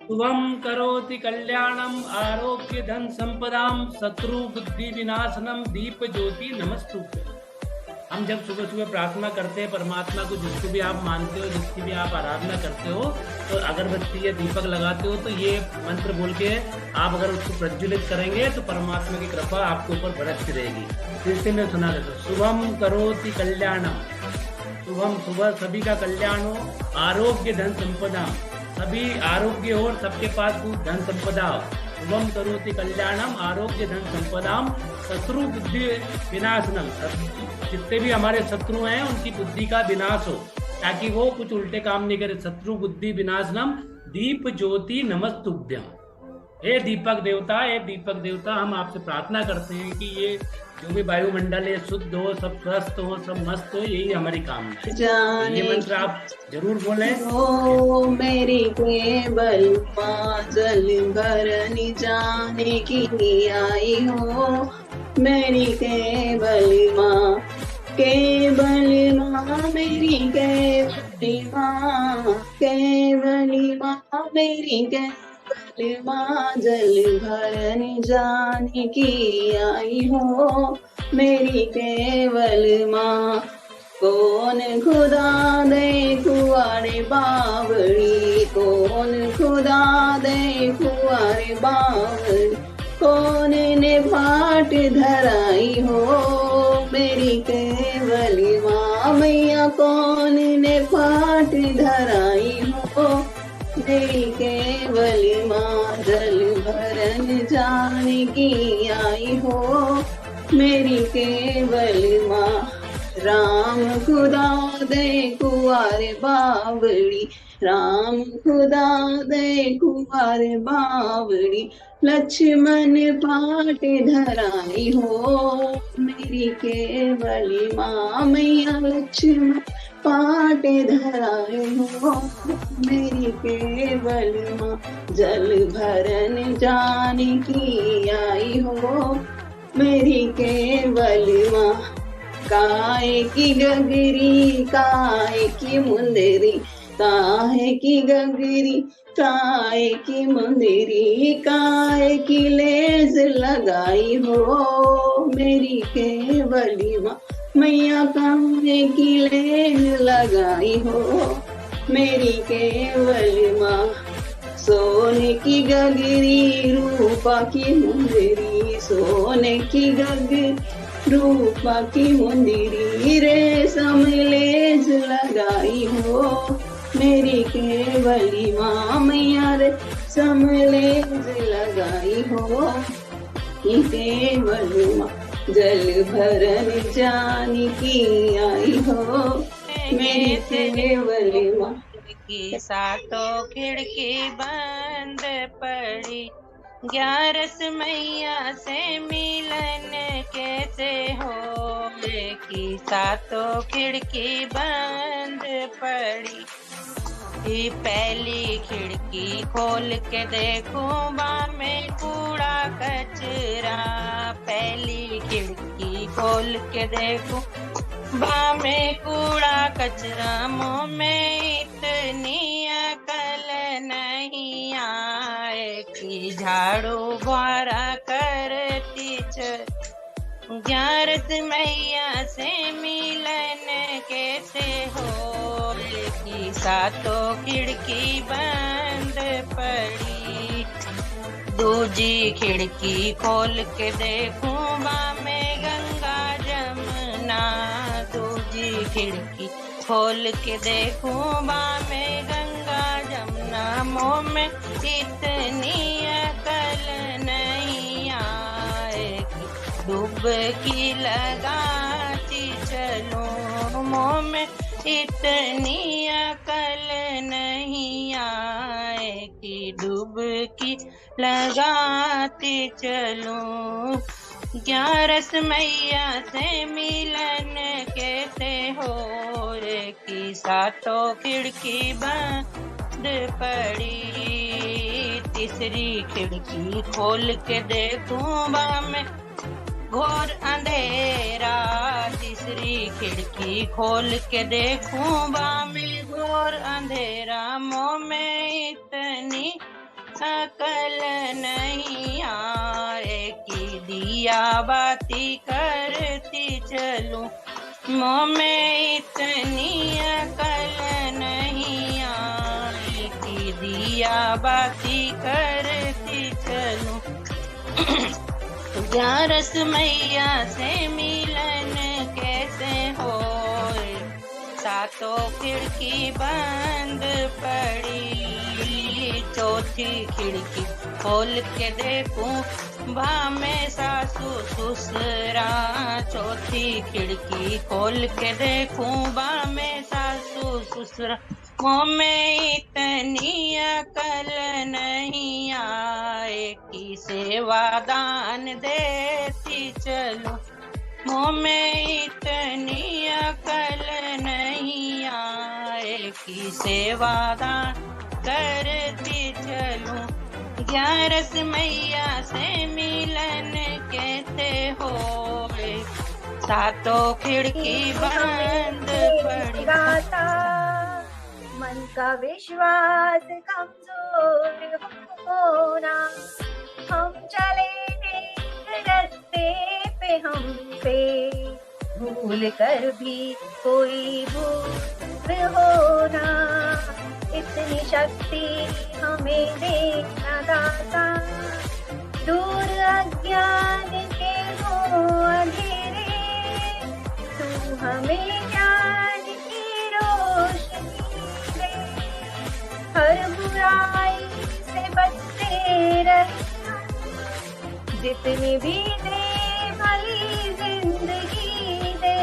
शुभम करोति कल्याणम आरोग्य धन संपदाम शत्रु बुद्धि विनाशनम दीप ज्योति नमस्तुभ्यं। हम जब सुबह सुबह प्रार्थना करते हैं परमात्मा को, जिसको भी आप मानते हो, जिसकी भी आप आराधना करते हो, तो अगरबत्ती या दीपक लगाते हो तो ये मंत्र बोल के आप अगर उसको प्रज्वलित करेंगे तो परमात्मा की कृपा आपके ऊपर बरसती रहेगी। फिर से मैं सुना देता हूँ, शुभम करोति कल्याणम, शुभम सुबह सभी का कल्याण हो, आरोग्य धन संपदा, सभी आरोग्य हो और सबके पास धन संपदा हो। शुभम करोति कल्याणम आरोग्य धन संपदाम शत्रु बुद्धि विनाशनम, जितने भी हमारे शत्रु हैं उनकी बुद्धि का विनाश हो, ताकि वो कुछ उल्टे काम नहीं करे। शत्रु बुद्धि विनाशनम दीप ज्योति नमस्तुभ्यं। हे दीपक देवता, हम आपसे प्रार्थना करते हैं कि ये जो भी वायुमंडल है शुद्ध हो, सब स्वस्थ हो, सब मस्त हो, यही हमारी कामना। ये मंत्र आप जरूर बोलें। ओ मेरी केवल माँ जल भरनी जाने की आई हो, मेरी केवल माँ मेरी केवल माँ मेरी माँ जल भरने जाने की आई हो, मेरी केवल माँ। कौन खुदा दे कुआरे बावड़ी, कौन खुदा दे कुआरे बावड़ी, कौन ने फाट धराई हो, मेरी केवल माँ मैया। कौन ने फाट धराई हो, मेरी केवल माँ जल भरन जाने की आई हो, मेरी केवल माँ। राम खुदा दे कुआरे बावड़ी, राम खुदा दे कुआरे बावड़ी, लक्ष्मण पाट धराई हो, मेरी केवल माँ मैया। लक्ष्मण पाट धराई हो, मेरी केवल माँ। जल भरन जाने की आई हो, मेरी केवल माँ। काहे की गगरी, काहे की मुंदरी, काहे की गगरी, काहे की मुंदरी, काहे की लेस लगाई हो, मेरी केवली माँ मैया। काहे की लेस लगाई हो, मेरी केवली माँ। सोने की गगरी, रूपा की मुंदरी, सोने की गगरी, रूपा की मुंदरी, रेशम लेस लगाई हो, मेरी केवली माँ मैया। रेशम लेस लगाई हो, केवली माँ। जल भरन जाने की आई हो, मेरी केवली माँ। की सातों खिड़की बंद पड़ी, 11 मैया से मिलन कैसे हो, की सातों खिड़की बंद पड़ी। पहली खिड़की खोल के देखूं में कूड़ा कचरा, पहली खिड़की खोल के देखूं में कूड़ा कचरा, मुँह में इतनी अकल नहीं आए कि झाड़ू बुआरा करती 11 मैया से मिलन कैसे हो, की सातों खिड़की बंद पड़ी। दूजी खिड़की खोल के देखूं में गंगा जमुना, दूजी खिड़की खोल के देखूं में गंगा जमुना, मुँह में इतनी अकल नहीं आए कि डुबकी लगाती चलूं, मुँह में इतनी अकल नहीं आए कि डुबकी लगाती चलूं। 11 मैया से मिलन कैसे हो रे, की सातों खिड़की बंद पड़ी। तीसरी खिड़की खोल के देखूं में घोर अंधेरा, तीसरी खिड़की खोल के देखूं में घोर अंधेरा, मुँह में अकल नहीं आए कि दिया बाती करती चलूं, मुँह में इतनी अकल नहीं आए कि दिया बाती करती चलूं। ग्यारस मैया से मिलन कैसे होए, सातों खिड़की बंद पड़ी, चौथी खिड़की खोल के देखूं भा में सासू ससुरा, चौथी खिड़की खोल के देखूं भा में सासू ससुरा, मुँह में इतनी अकल नहीं आए कि सेवादान देती चलूं, मुँह में इतनी अकल नहीं आए कि सेवादान करती चलूं। ग्यारस मैया से मिलन कैसे होए, सातों खिड़की बंद पड़ी। मन का विश्वास कमजोर होना, हम चले नेक रास्ते पे हमसे भूल कर भी कोई भूल होना, इतनी शक्ति हमें देना दाता, दूर अज्ञान के हो अंधेरे, तू हमें ज्ञान की रोशनी दे, हर बुराई से बचते रहना, जितनी भी दे भली जिंदगी दे,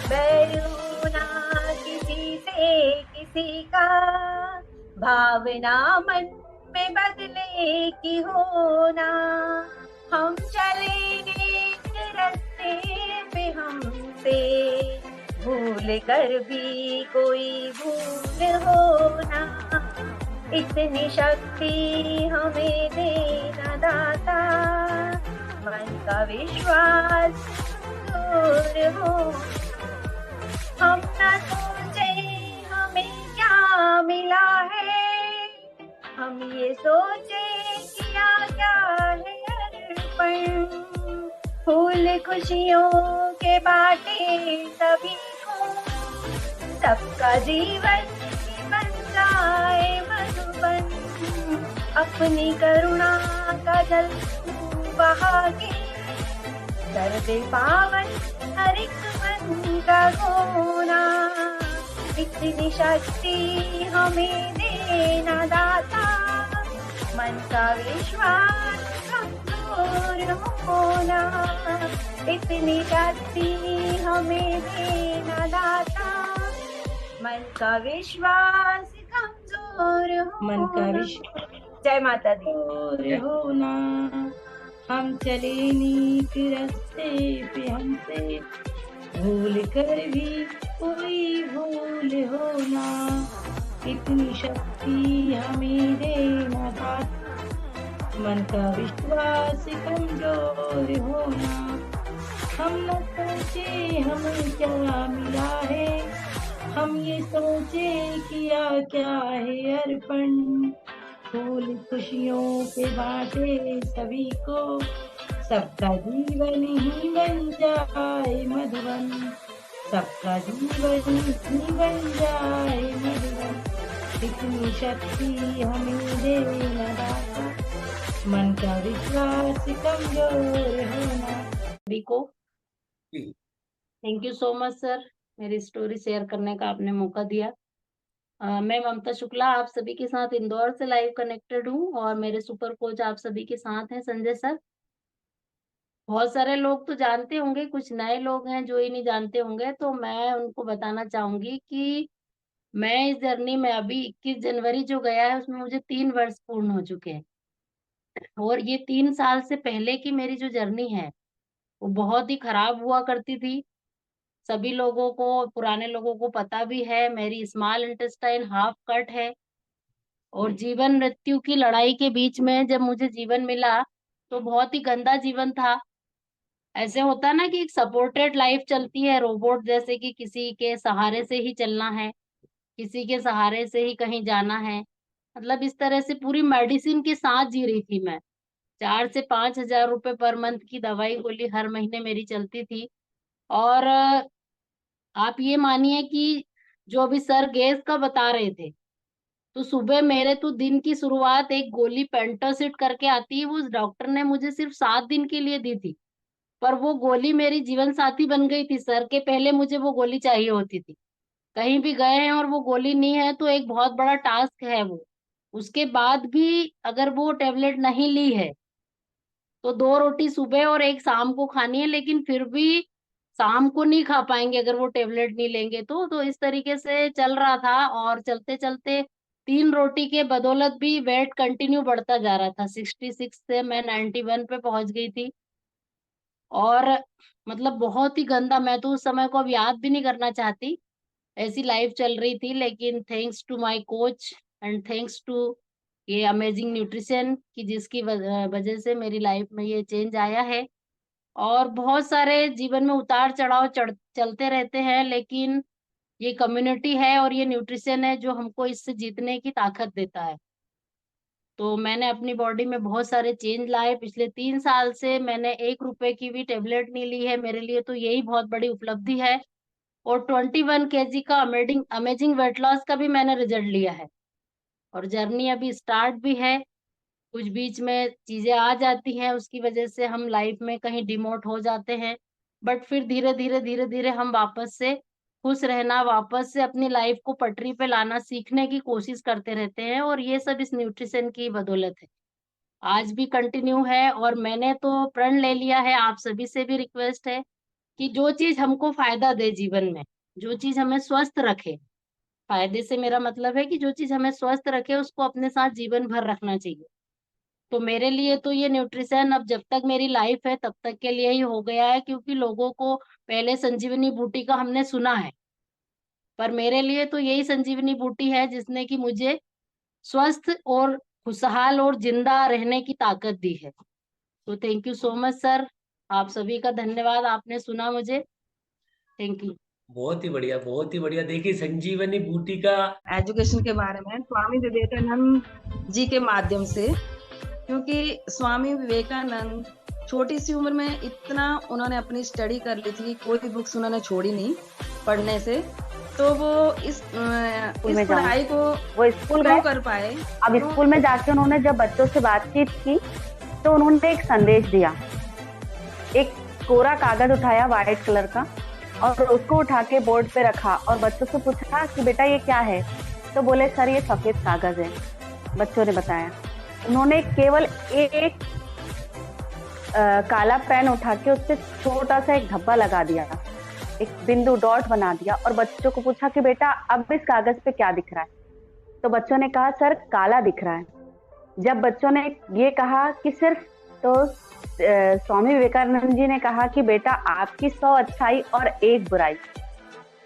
बैरू ना किसी से किसी का, भावना मन में बदले की होना, हम चले नेक रास्ते पे हमसे भूल कर भी कोई भूल होना, इतनी शक्ति हमें देना दाता, मन का विश्वास दूर हो, हम न सोचे हमें क्या मिला है, हम ये सोचे किया क्या है अर्पण, फूल खुशियों के बाटे सभी को, सबका जीवन बन जाए मधुबन, अपनी करुणा का जल बहा के कर दे पावन हर एक मन का होना, इतनी शक्ति हमें देना दाता, मन का विश्वास कमजोर होना, इतनी शक्ति हमें देना दाता, मन का विश्वास कमजोर मन का होना। विश्वास जय माता दी। होना, हम चले नीक रास्ते पे हमसे भूल कर भी कोई भूल होना, इतनी शक्ति हमें देना दाता, मन का विश्वास कमजोर होना, हम न सोचे हमें क्या मिला है, हम ये सोचे किया क्या है अर्पण, फूल खुशियों के बांटे सभी को, सबका जीवन ही बन जाए मधुबन, सबका जीवन ही बन जाए मधुबन, इतनी शक्ति हमें देना दाता, मन का विश्वास कमजोर होना। सभी को thank you so much sir, मेरी स्टोरी शेयर करने का आपने मौका दिया। मैं ममता शुक्ला आप सभी के साथ इंदौर से लाइव कनेक्टेड हूँ और मेरे सुपर कोच आप सभी के साथ हैं संजय सर। बहुत सारे लोग तो जानते होंगे, कुछ नए लोग हैं जो ही नहीं जानते होंगे, तो मैं उनको बताना चाहूंगी कि मैं इस जर्नी में अभी 21 जनवरी जो गया है उसमें मुझे 3 वर्ष पूर्ण हो चुके हैं, और ये 3 साल से पहले की मेरी जो जर्नी है वो बहुत ही खराब हुआ करती थी। सभी लोगों को, पुराने लोगों को पता भी है, मेरी स्मॉल इंटेस्टाइन हाफ कट है, और जीवन मृत्यु की लड़ाई के बीच में जब मुझे जीवन मिला तो बहुत ही गंदा जीवन था। ऐसे होता ना कि एक सपोर्टेड लाइफ चलती है रोबोट जैसे, कि किसी के सहारे से ही चलना है, किसी के सहारे से ही कहीं जाना है, मतलब इस तरह से पूरी मेडिसिन के साथ जी रही थी मैं। 4 से 5,000 रुपए पर मंथ की दवाई गोली हर महीने मेरी चलती थी। और आप ये मानिए कि जो अभी सर गैस का बता रहे थे, तो सुबह मेरे तो दिन की शुरुआत एक गोली पेंटासिड करके आती है, वो उस डॉक्टर ने मुझे सिर्फ 7 दिन के लिए दी थी। पर वो गोली मेरी जीवन साथी बन गई थी। सर के पहले मुझे वो गोली चाहिए होती थी। कहीं भी गए हैं और वो गोली नहीं है तो एक बहुत बड़ा टास्क है वो। उसके बाद भी अगर वो टेबलेट नहीं ली है तो 2 रोटी सुबह और 1 शाम को खानी है, लेकिन फिर भी शाम को नहीं खा पाएंगे अगर वो टेबलेट नहीं लेंगे तो इस तरीके से चल रहा था। और चलते चलते 3 रोटी के बदौलत भी वेट कंटिन्यू बढ़ता जा रहा था। 66 से मैं 91 पे पहुंच गई थी। और मतलब बहुत ही गंदा, मैं तो उस समय को अब याद भी नहीं करना चाहती, ऐसी लाइफ चल रही थी। लेकिन thanks to my coach and thanks to ये अमेजिंग न्यूट्रिशन की जिसकी वजह से मेरी लाइफ में ये चेंज आया है। और बहुत सारे जीवन में उतार चढ़ाव चलते रहते हैं, लेकिन ये कम्युनिटी है और ये न्यूट्रिशन है जो हमको इससे जीतने की ताकत देता है। तो मैंने अपनी बॉडी में बहुत सारे चेंज लाए। पिछले 3 साल से मैंने 1 रुपए की भी टेबलेट नहीं ली है। मेरे लिए तो यही बहुत बड़ी उपलब्धि है। और 21 केजी का अमेजिंग अमेजिंग वेट लॉस का भी मैंने रिजल्ट लिया है। और जर्नी अभी स्टार्ट भी है। कुछ बीच में चीजें आ जाती हैं, उसकी वजह से हम लाइफ में कहीं डिमोट हो जाते हैं। बट फिर धीरे धीरे हम वापस से खुश रहना, वापस से अपनी लाइफ को पटरी पे लाना सीखने की कोशिश करते रहते हैं। और ये सब इस न्यूट्रिशन की बदौलत है। आज भी कंटिन्यू है। और मैंने तो प्रण ले लिया है, आप सभी से भी रिक्वेस्ट है कि जो चीज हमको फायदा दे जीवन में, जो चीज हमें स्वस्थ रखे, फायदे से मेरा मतलब है कि जो चीज हमें स्वस्थ रखे उसको अपने साथ जीवन भर रखना चाहिए। तो मेरे लिए तो ये न्यूट्रिशन अब जब तक मेरी लाइफ है तब तक के लिए ही हो गया है, क्योंकि लोगों को पहले संजीवनी बूटी का हमने सुना है, पर मेरे लिए तो यही संजीवनी बूटी है जिसने कि मुझे स्वस्थ और खुशहाल और जिंदा रहने की ताकत दी है। तो thank you so much sir, आप सभी का धन्यवाद, आपने सुना मुझे। Thank you. बहुत ही बढ़िया, बहुत ही बढ़िया। देखिए संजीवनी बूटी का एजुकेशन के बारे में स्वामी विवेकानंद जी के माध्यम से, क्योंकि स्वामी विवेकानंद छोटी सी उम्र में इतना उन्होंने अपनी स्टडी कर ली थी, कोई बुक्स उन्होंने छोड़ी नहीं पढ़ने से। तो वो इस पढ़ाई को वो स्कूल क्यों में कर पाए। अब स्कूल में जाके उन्होंने जब बच्चों से बातचीत की तो उन्होंने एक संदेश दिया। एक कोरा कागज उठाया व्हाइट कलर का और उसको उठा के बोर्ड पे रखा और बच्चों से पूछा कि बेटा ये क्या है। तो बोले सर ये सफेद कागज है। बच्चों ने बताया। उन्होंने केवल एक काला पेन उठा के उससे छोटा सा एक धब्बा लगा दिया, एक बिंदु डॉट बना दिया और बच्चों को पूछा कि बेटा अब इस कागज पे क्या दिख रहा है। तो बच्चों ने कहा सर काला दिख रहा है। जब बच्चों ने ये कहा कि सिर्फ, तो स्वामी विवेकानंद जी ने कहा कि बेटा आपकी 100 अच्छाई और 1 बुराई।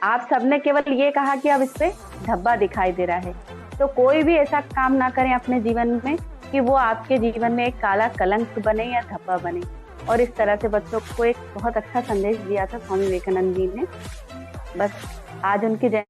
आप सबने केवल ये कहा कि अब इस पे धब्बा दिखाई दे रहा है। तो कोई भी ऐसा काम ना करें अपने जीवन में कि वो आपके जीवन में एक काला कलंक बने या धब्बा बने। और इस तरह से बच्चों को एक बहुत अच्छा संदेश दिया था स्वामी विवेकानंद जी ने। बस आज उनकी